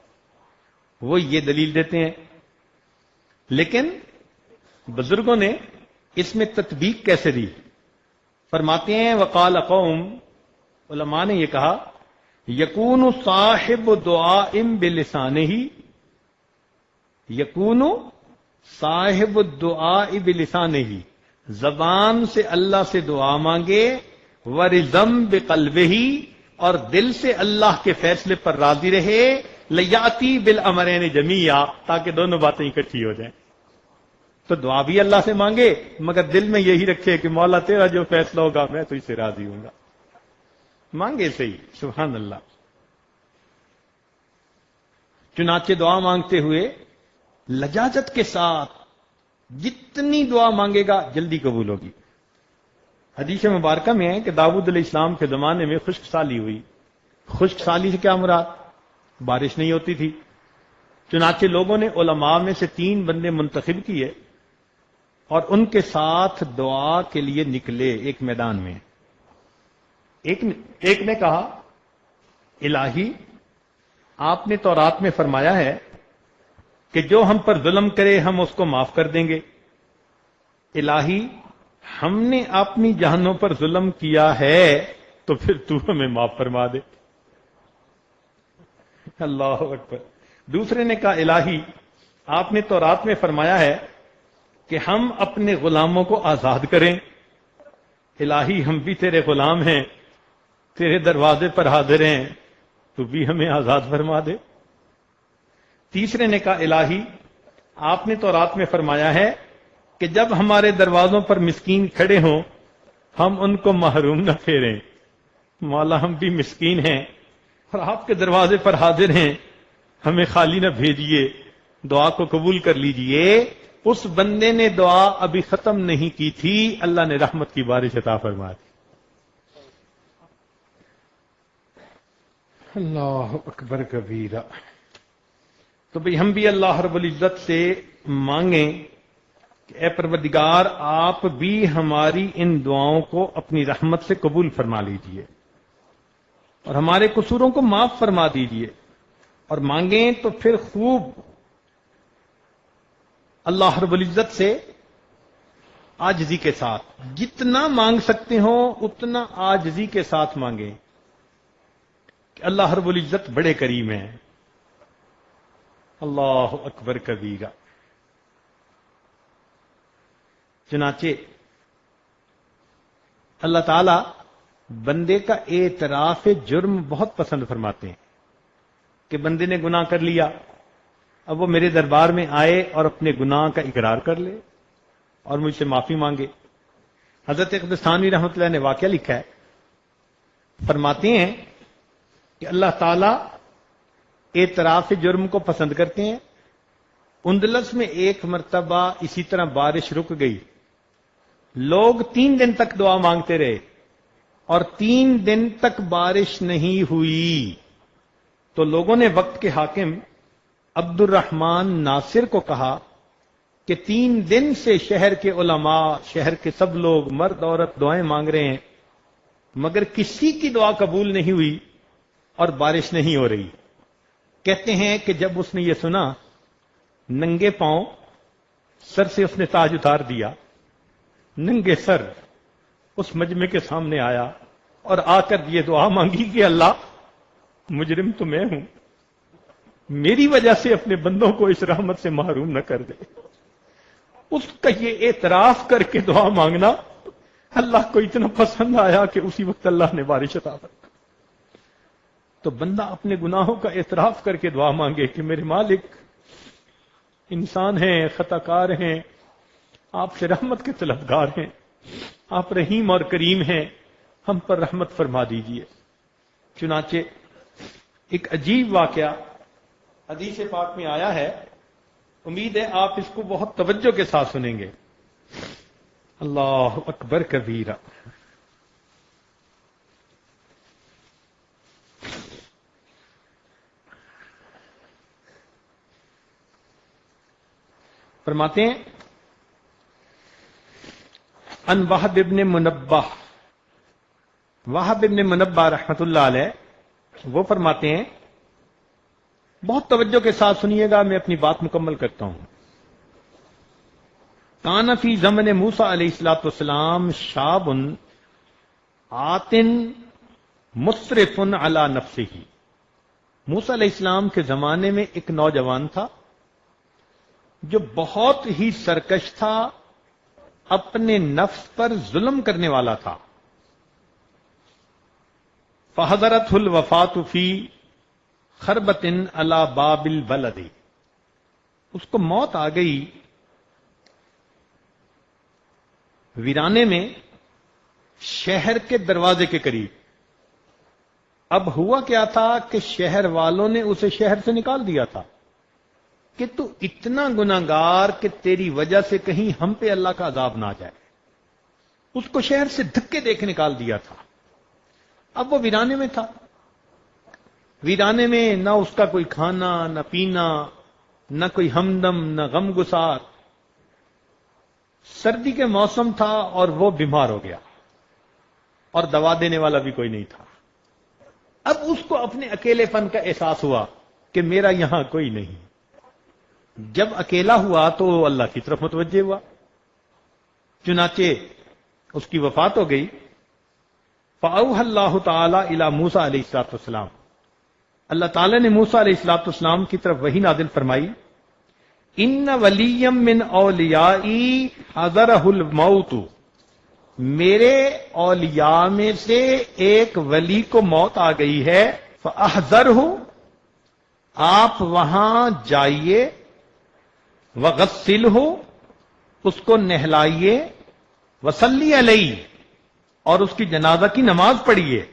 وہ یہ دلیل دیتے ہیں، لیکن بزرگوں نے اس میں تطبیق کیسے دی؟ فرماتے ہیں وقال قوم، علماء نے یہ کہا یکون صاحب دعاء بلسانہ، یکون صاحب الدعاء بلسانہ، زبان سے اللہ سے دعا مانگے، ورزم بقلبہ، اور دل سے اللہ کے فیصلے پر راضی رہے، لیاتی بالامرین جمیعا، تاکہ دونوں باتیں اکٹھی ہو جائیں۔ تو دعا بھی اللہ سے مانگے مگر دل میں یہی رکھے کہ مولا تیرا جو فیصلہ ہوگا میں تو اس سے راضی ہوں گا، مانگے صحیح، سبحان اللہ۔ چنانچہ دعا مانگتے ہوئے لجاجت کے ساتھ جتنی دعا مانگے گا جلدی قبول ہوگی۔ حدیث مبارکہ میں ہے کہ داؤد علیہ السلام کے زمانے میں خشک سالی ہوئی۔ خشک سالی سے کیا مراد؟ بارش نہیں ہوتی تھی، چنانچہ لوگوں نے علماء میں سے 3 بندے منتخب کیے اور ان کے ساتھ دعا کے لیے نکلے ایک میدان میں۔ ایک نے کہا الہی آپ نے تورات میں فرمایا ہے کہ جو ہم پر ظلم کرے ہم اس کو معاف کر دیں گے، الہی ہم نے اپنی جانوں پر ظلم کیا ہے تو پھر تو ہمیں معاف فرما دے۔ اللہ اکبر۔ دوسرے نے کہا الہی آپ نے تورات میں فرمایا ہے کہ ہم اپنے غلاموں کو آزاد کریں، الہی ہم بھی تیرے غلام ہیں، تیرے دروازے پر حاضر ہیں، تو بھی ہمیں آزاد فرما دے۔ تیسرے نے کہا الہی آپ نے تورات میں فرمایا ہے کہ جب ہمارے دروازوں پر مسکین کھڑے ہوں ہم ان کو محروم نہ پھیریں، مولا ہم بھی مسکین ہیں اور آپ کے دروازے پر حاضر ہیں، ہمیں خالی نہ بھیجیے، دعا کو قبول کر لیجئے۔ اس بندے نے دعا ابھی ختم نہیں کی تھی، اللہ نے رحمت کی بارش عطا فرما دی۔ اللہ اکبر کبیرہ۔ تو بھئی ہم بھی اللہ رب العزت سے مانگیں کہ اے پروردگار آپ بھی ہماری ان دعاؤں کو اپنی رحمت سے قبول فرما لیجئے اور ہمارے قصوروں کو معاف فرما دیجئے، اور مانگیں تو پھر خوب اللہ رب العزت سے عاجزی کے ساتھ، جتنا مانگ سکتے ہو اتنا عاجزی کے ساتھ مانگیں کہ اللہ رب العزت بڑے کریم ہیں۔ اللہ اکبر کبیرہ۔ چنانچہ اللہ تعالی بندے کا اعتراف جرم بہت پسند فرماتے ہیں کہ بندے نے گناہ کر لیا، اب وہ میرے دربار میں آئے اور اپنے گناہ کا اقرار کر لے اور مجھ سے معافی مانگے۔ حضرت اقدسانی رحمۃ اللہ نے واقعہ لکھا ہے، فرماتے ہیں کہ اللہ تعالی اعتراف جرم کو پسند کرتے ہیں۔ اندلس میں ایک مرتبہ اسی طرح بارش رک گئی، لوگ 3 دن تک دعا مانگتے رہے اور 3 دن تک بارش نہیں ہوئی، تو لوگوں نے وقت کے حاکم عبد الرحمن ناصر کو کہا کہ 3 دن سے شہر کے علماء، شہر کے سب لوگ مرد عورت دعائیں مانگ رہے ہیں، مگر کسی کی دعا قبول نہیں ہوئی اور بارش نہیں ہو رہی۔ کہتے ہیں کہ جب اس نے یہ سنا، ننگے پاؤں سر سے اس نے تاج اتار دیا، ننگے سر اس مجمع کے سامنے آیا اور آ کر یہ دعا مانگی کہ اللہ، مجرم تو میں ہوں، میری وجہ سے اپنے بندوں کو اس رحمت سے محروم نہ کر دے۔ اس کا یہ اعتراف کر کے دعا مانگنا اللہ کو اتنا پسند آیا کہ اسی وقت اللہ نے بارش عطا فرمائی۔ تو بندہ اپنے گناہوں کا اعتراف کر کے دعا مانگے کہ میرے مالک، انسان ہیں، خطا کار ہیں، آپ سے رحمت کے طلبگار ہیں، آپ رحیم اور کریم ہیں، ہم پر رحمت فرما دیجئے۔ چنانچہ ایک عجیب واقعہ حدیث پاک میں آیا ہے، امید ہے آپ اس کو بہت توجہ کے ساتھ سنیں گے۔ اللہ اکبر کبیرہ۔ فرماتے ہیں ان وہب ابن منبہ، وہب ابن منبہ رحمت اللہ علیہ وہ فرماتے ہیں، بہت توجہ کے ساتھ سنیے گا، میں اپنی بات مکمل کرتا ہوں۔ کان فی زمن موسیٰ علیہ الصلوۃ والسلام شاب آتن مسرف علی نفسہ، موسیٰ علیہ السلام کے زمانے میں ایک نوجوان تھا جو بہت ہی سرکش تھا، اپنے نفس پر ظلم کرنے والا تھا۔ فحضرتہ الوفاۃ فی خربۃ علی باب البلد، اس کو موت آ گئی ویرانے میں، شہر کے دروازے کے قریب۔ اب ہوا کیا تھا کہ شہر والوں نے اسے شہر سے نکال دیا تھا کہ تو اتنا گناہگار کہ تیری وجہ سے کہیں ہم پہ اللہ کا عذاب نہ آ جائے۔ اس کو شہر سے دھکے دے کے نکال دیا تھا۔ اب وہ ویرانے میں تھا، ویرانے میں نہ اس کا کوئی کھانا نہ پینا، نہ کوئی ہمدم نہ غم گسار، سردی کے موسم تھا اور وہ بیمار ہو گیا اور دوا دینے والا بھی کوئی نہیں تھا۔ اب اس کو اپنے اکیلے پن کا احساس ہوا کہ میرا یہاں کوئی نہیں۔ جب اکیلا ہوا تو اللہ کی طرف متوجہ ہوا، چنانچہ اس کی وفات ہو گئی۔ فأوحى اللہ تعالی الی موسیٰ علیہ الصلوۃ والسلام، اللہ تعالی نے موسیٰ علیہ الصلوۃ والسلام کی طرف وحی نازل فرمائی، ان ولی من اولیائی حضرہ الموت، میرے اولیاء میں سے ایک ولی کو موت آ گئی ہے، فاحذرہ، آپ وہاں جائیے، وغسلہ، اس کو نہلائیے، وصلی علیہ، اور اس کی جنازہ کی نماز پڑھیے،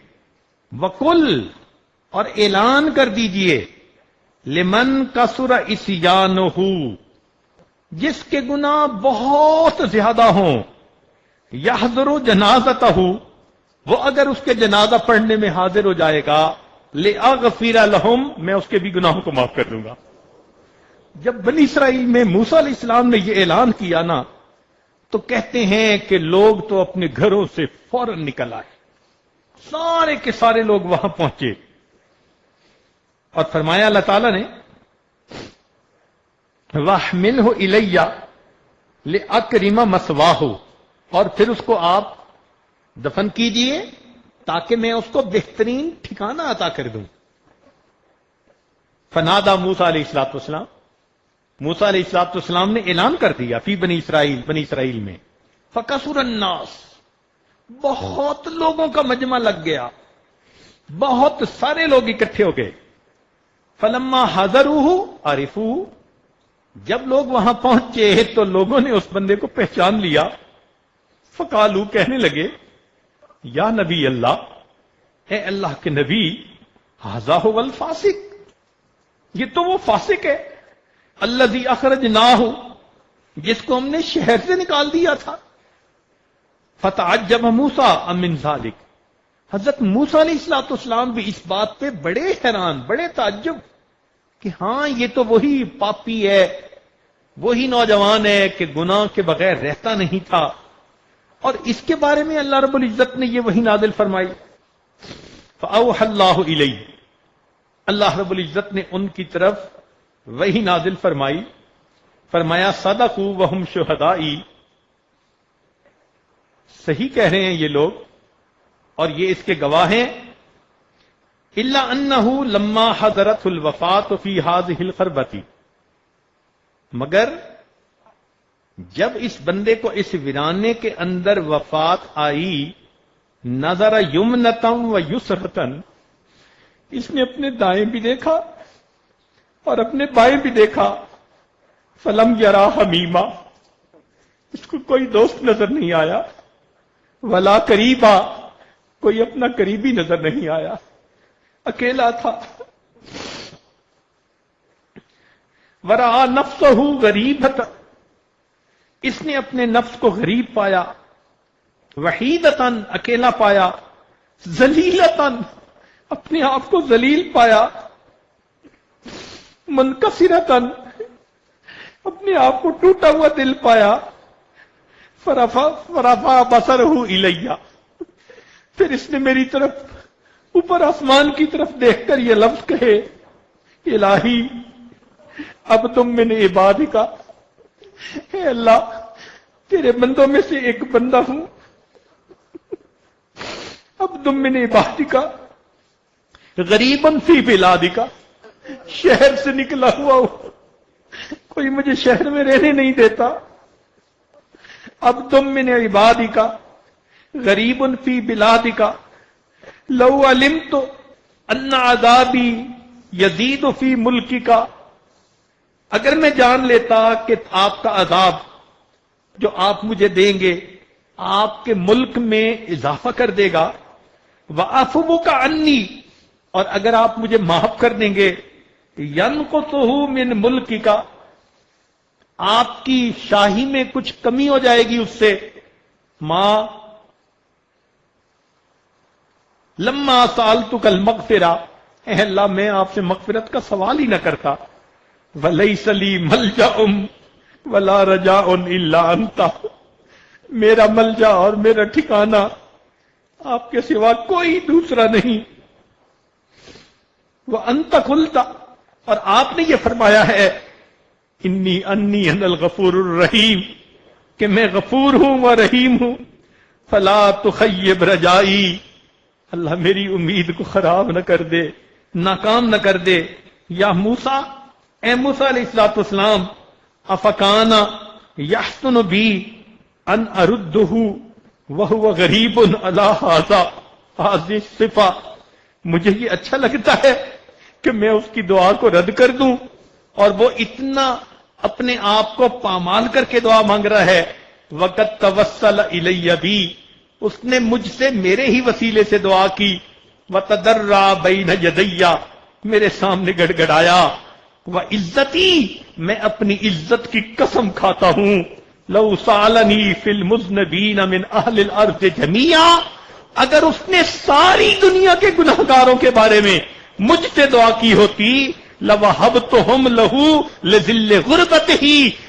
وقل، اور اعلان کر دیجئے، لمن کثر عصیانہ، جس کے گناہ بہت زیادہ ہوں، یحضر جنازتہ، وہ اگر اس کے جنازہ پڑھنے میں حاضر ہو جائے گا، لأغفر لہم، میں اس کے بھی گناہوں کو معاف کر دوں گا۔ جب بنی اسرائیل میں موسیٰ علیہ السلام نے یہ اعلان کیا نا، تو کہتے ہیں کہ لوگ تو اپنے گھروں سے فوراً نکل آئے، سارے کے سارے لوگ وہاں پہنچے، اور فرمایا اللہ تعالیٰ نے، وَاحْمِلْهُ إِلَيَّ لِأَكْرِمَ مَثْوَاهُ، اور پھر اس کو آپ دفن کیجئے تاکہ میں اس کو بہترین ٹھکانہ عطا کر دوں۔ فنادى موسیٰ علیہ الصلوۃ والسلام، موسیٰ علیہ الصلوۃ والسلام نے اعلان کر دیا، فی بنی اسرائیل، بنی اسرائیل میں، فکثر الناس، بہت لوگوں کا مجمع لگ گیا، بہت سارے لوگ اکٹھے ہو گئے۔ فلما حضروہ عرفوہ، جب لوگ وہاں پہنچے تو لوگوں نے اس بندے کو پہچان لیا۔ فقالو، کہنے لگے، یا نبی اللہ، اے اللہ کے نبی، ھذا ھو الفاسق، یہ تو وہ فاسق ہے، الذی اخرجناہ، جس کو ہم نے شہر سے نکال دیا تھا۔ فتعجب موسیٰ من ذلک، حضرت موسیٰ علیہ السلام بھی اس بات پہ بڑے حیران، بڑے تعجب کہ ہاں یہ تو وہی پاپی ہے، وہی نوجوان ہے کہ گناہ کے بغیر رہتا نہیں تھا، اور اس کے بارے میں اللہ رب العزت نے یہ وحی نازل فرمائی. فَأَوْحَى اللَّهُ إِلَيْهِ، اللہ رب العزت نے ان کی طرف وحی نازل فرمائی، فرمایا صدقوا وہم شہدائی، صحیح کہہ رہے ہیں یہ لوگ اور یہ اس کے گواہ ہیں. الا انہ لما حضرت الوفات فی هذه الخربۃ، مگر جب اس بندے کو اس ویرانے کے اندر وفات آئی، نظر یمنتم و یسرتن، اس نے اپنے دائیں بھی دیکھا اور اپنے بائیں بھی دیکھا. فلم یرا حمیما، اس کو کوئی دوست نظر نہیں آیا. ولا قریبا، کوئی اپنا قریبی نظر نہیں آیا، اکیلا تھا. ورآ نفسہ غریبۃ، اس نے اپنے نفس کو غریب پایا. وحیدتن، اکیلا پایا. ذلیلتن، اپنے آپ کو ذلیل پایا. منکسرتن، اپنے آپ کو ٹوٹا ہوا دل پایا. فرفع بصرہ الیہ، پھر اس نے میری طرف اوپر آسمان کی طرف دیکھ کر یہ لفظ کہے، الہی اب تم من عبادک، اے اللہ تیرے بندوں میں سے ایک بندہ ہوں. اب تم من عبادک غریبا فی بلادک، شہر سے نکلا ہوا ہوں، کوئی مجھے شہر میں رہنے نہیں دیتا. اب تم من عبادک غریب فی بلادک، لو علمت ان عذابی یزید فی ملکک، اگر میں جان لیتا کہ آپ کا عذاب جو آپ مجھے دیں گے آپ کے ملک میں اضافہ کر دے گا. وَعَفْوُكَ عَنِّي، اور اگر آپ مجھے معاف کر دیں گے، يَنْقُصُهُ مِنْ مُلْكِكَ، آپ کی شاہی میں کچھ کمی ہو جائے گی اس سے. ماں لما سألتك المغفرہ، اے اللہ میں آپ سے مغفرت کا سوال ہی نہ کرتا. وَلَيْسَ لِي مَلْجَأٌ وَلَا رَجَاءٌ إِلَّا أَنْتَ، میرا ملجا اور میرا ٹھکانہ آپ کے سوا کوئی دوسرا نہیں. وَأَنْتَ قُلْتَ، اور آپ نے یہ فرمایا ہے، انی أَنَّا الغفور الرحیم، کہ میں غفور ہوں و رحیم ہوں. فَلَا تُخَيِّبْ رَجَائِي، اللہ میری امید کو خراب نہ کر دے، ناکام نہ کر دے. یا موسیٰ، اے موسیٰ علیہ السلام، افکان یحسن بی ان اردہ وہو غریب علی ھذا الصفہ، مجھے یہ اچھا لگتا ہے کہ میں اس کی دعا کو رد کر دوں اور وہ اتنا اپنے آپ کو پامال کر کے دعا مانگ رہا ہے. وقت توسل الی بی، اس نے مجھ سے میرے ہی وسیلے سے دعا کی. وتضرع بین یدی، میرے سامنے گڑ گڑایا. وعزتی، میں اپنی عزت کی قسم کھاتا ہوں. لو سالنی فی المذنبین من اہل الارض جمیعا، اگر اس نے ساری دنیا کے گناہگاروں کے بارے میں مجھ سے دعا کی ہوتی، لوہبتہم لہو لذل غربتہ،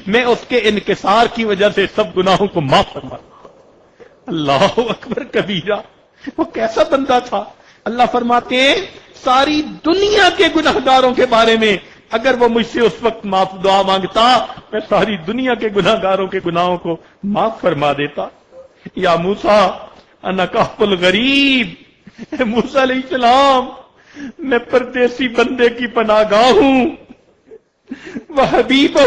میں اس کے انکسار کی وجہ سے سب گناہوں کو معاف فرما. اللہ اکبر کبیرہ، وہ کیسا بندہ تھا. اللہ فرماتے ہیں ساری دنیا کے گناہگاروں کے بارے میں اگر وہ مجھ سے اس وقت معاف دعا مانگتا، میں ساری دنیا کے گناہگاروں کے گناہوں کو معاف فرما دیتا. یا موسیٰ انا کہف الغریب، اے موسیٰ علیہ السلام میں پردیسی بندے کی پناہ گاہ ہوں. وہ حبیبہ،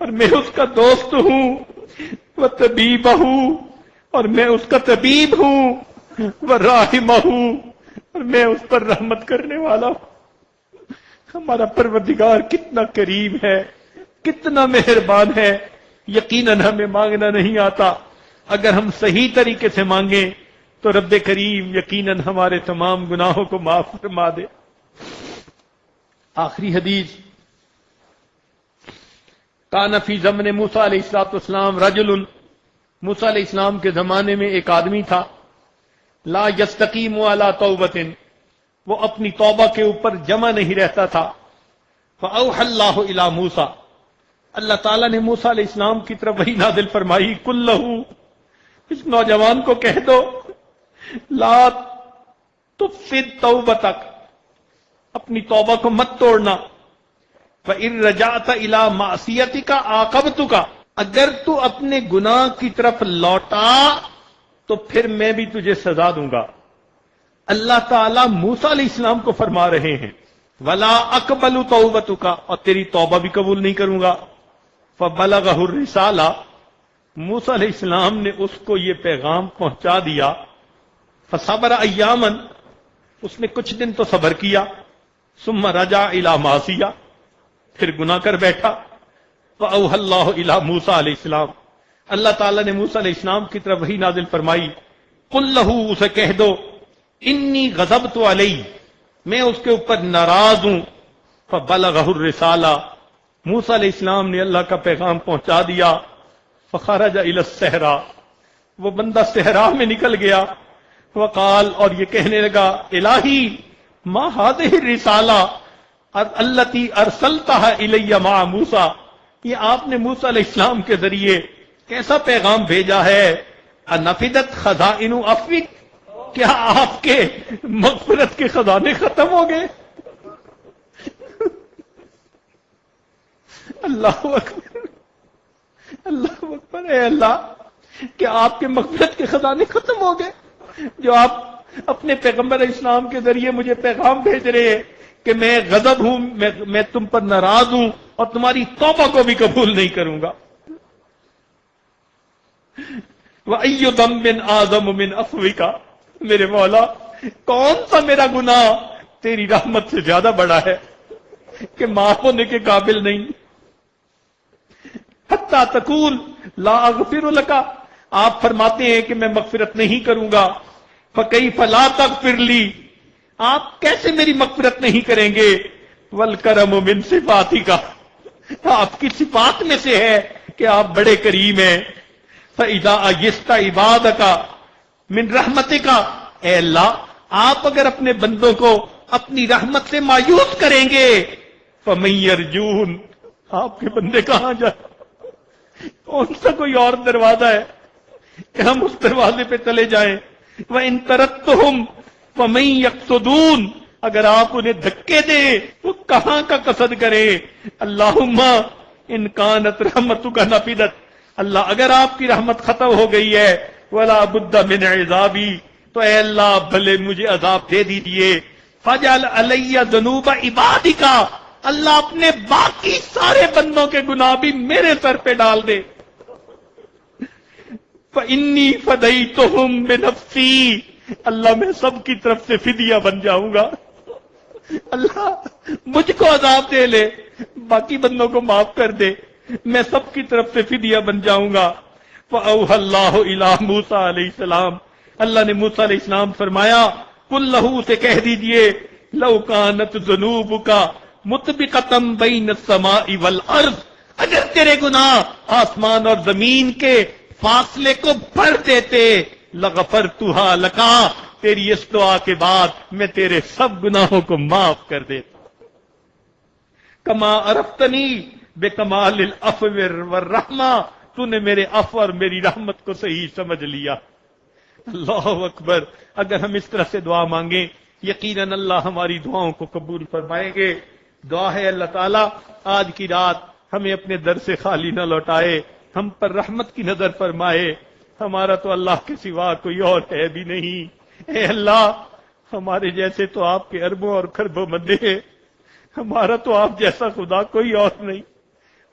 اور میں اس کا دوست ہوں. وہ طبیبہ، اور میں اس کا طبیب ہوں. وہ راحمہ، اور میں اس پر رحمت کرنے والا ہوں. ہمارا پروردگار کتنا کریم ہے، کتنا مہربان ہے. یقیناً ہمیں مانگنا نہیں آتا، اگر ہم صحیح طریقے سے مانگیں تو رب کریم یقیناً ہمارے تمام گناہوں کو معاف فرما دے. آخری حدیث، کان فی زمن موسیٰ علیہ السلام رجل، موسیٰ علیہ السلام کے زمانے میں ایک آدمی تھا. لا یستقیم علی توبۃ، وہ اپنی توبہ کے اوپر جمع نہیں رہتا تھا. فاوحى اللہ الی موسیٰ، اللہ تعالیٰ نے موسیٰ علیہ السلام کی طرف وحی نازل فرمائی، قل لہ، اس نوجوان کو کہہ دو، لا تفسد توبتک، اپنی توبہ کو مت توڑنا. فإن رجعت إلى معصیتک عاقبتک، اگر تو اپنے گناہ کی طرف لوٹا تو پھر میں بھی تجھے سزا دوں گا. اللہ تعالیٰ موسیٰ علیہ السلام کو فرما رہے ہیں ولا اقبل توبتک، اور تیری توبہ بھی قبول نہیں کروں گا. فبلغہ الرسالہ، موسیٰ علیہ السلام نے اس کو یہ پیغام پہنچا دیا. فصبر ایاما، اس نے کچھ دن تو صبر کیا. ثم رجع الی معصیہ، پھر گناہ کر بیٹھا. فاوحى اللہ الی موسیٰ علیہ السلام، اللہ تعالیٰ نے موسیٰ علیہ السلام کی طرف وحی نازل فرمائی، قل لہ، اسے کہہ دو، انی غضبت علیہ، میں اس کے اوپر ناراض ہوں. فبلغہ الرسالہ، موسیٰ علیہ السلام نے اللہ کا پیغام پہنچا دیا. فخرج الی الصحراء، وہ بندہ صحرا میں نکل گیا. وقال، اور یہ کہنے لگا، الہی ما هذه الرسالہ التي ارسلتها الی مع موسیٰ، یہ آپ نے موسیٰ علیہ السلام کے ذریعے کیسا پیغام بھیجا ہے. انفدت خزائن عفوک، کیا آپ کے مغفرت کے خزانے ختم ہو گئے؟ اللہ اکبر، اللہ اکبر. اے اللہ، کیا آپ کے مغفرت کے خزانے ختم ہو گئے جو آپ اپنے پیغمبر اسلام کے ذریعے مجھے پیغام بھیج رہے ہیں کہ میں غضب ہوں، میں تم پر ناراض ہوں اور تمہاری توبہ کو بھی قبول نہیں کروں گا. وَأَيُّ ذَنبٍ أَعْظَمُ مِنْ عَفْوِكَ، میرے مولا، کون سا میرا گناہ تیری رحمت سے زیادہ بڑا ہے کہ معاف ہونے کے قابل نہیں. حتیٰ تقول لا اغفر لک، آپ فرماتے ہیں کہ میں مغفرت نہیں کروں گا. فکیف لا تغفر لی، آپ کیسے میری مغفرت نہیں کریں گے. والکرم من صفاتک، آپ کی صفات میں سے ہے کہ آپ بڑے کریم ہیں. فاذا ایست عبادک من رحمتک، اے اللہ، آپ اگر اپنے بندوں کو اپنی رحمت سے مایوس کریں گے، فمن یرجون، آپ کے بندے کہاں جائیں؟ کون سا کوئی اور دروازہ ہے کہ ہم اس دروازے پہ چلے جائیں؟ وَإِن تَرَدتُّهُمْ فَمَن يَقْصُدُونَ، اگر آپ انہیں دھکے دیں تو کہاں کا قصد کریں؟ اللہم ان کانت رحمتک نفدت، اللہ اگر آپ کی رحمت ختم ہو گئی ہے، وَلَا بُدَّ مِنْ عِذَابِي، تو اے اللہ بھلے مجھے عذاب دے دیجئے. فَجَعَلْ عَلَيَّ ذُنُوبَ عِبَادِكَ، اللہ اپنے باقی سارے بندوں کے گناہ بھی میرے سر پہ ڈال دے. فَإِنِّي فَدَيْتُهُمْ بِنَفْسِي، اللہ میں سب کی طرف سے فدیہ بن جاؤں گا. اللہ مجھ کو عذاب دے لے، باقی بندوں کو معاف کر دے، میں سب کی طرف سے فدیہ بن جاؤں گا. فَأَوْحَى اللَّهُ إِلَىٰ موسیٰ علیہ السلام، اللہ نے موسیٰ علیہ السلام فرمایا، قُل لَّهُ، سے کہہ دیجئے، لَوْ كَانَتْ ذُنُوبُكَ مُطْبِقَةً بَيْنَ السَّمَاءِ وَالْأَرْضِ، اگر تیرے گناہ آسمان اور زمین کے فاصلے کو بھر دیتے، لغفرتها لک، تیری اس دعا کے بعد میں تیرے سب گناہوں کو معاف کر دیتا. کما عرفتنی بکمال العفو والرحمہ، تو نے میرے عفو اور میری رحمت کو صحیح سمجھ لیا. اللہ اکبر. اگر ہم اس طرح سے دعا مانگیں، یقیناً اللہ ہماری دعاؤں کو قبول فرمائیں گے. دعا ہے اللہ تعالیٰ آج کی رات ہمیں اپنے در سے خالی نہ لوٹائے، ہم پر رحمت کی نظر فرمائے. ہمارا تو اللہ کے سوا کوئی اور ہے بھی نہیں. اے اللہ، ہمارے جیسے تو آپ کے اربوں اور خربوں بندے ہیں، ہمارا تو آپ جیسا خدا کوئی اور نہیں.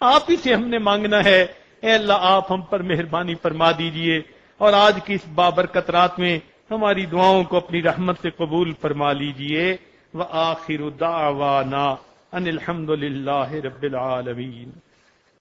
آپ ہی سے ہم نے مانگنا ہے. اے اللہ، آپ ہم پر مہربانی فرما دیجئے اور آج کی اس بابرکت رات میں ہماری دعاؤں کو اپنی رحمت سے قبول فرما لیجئے. وآخر دعوانا ان الحمد للہ رب العالمین.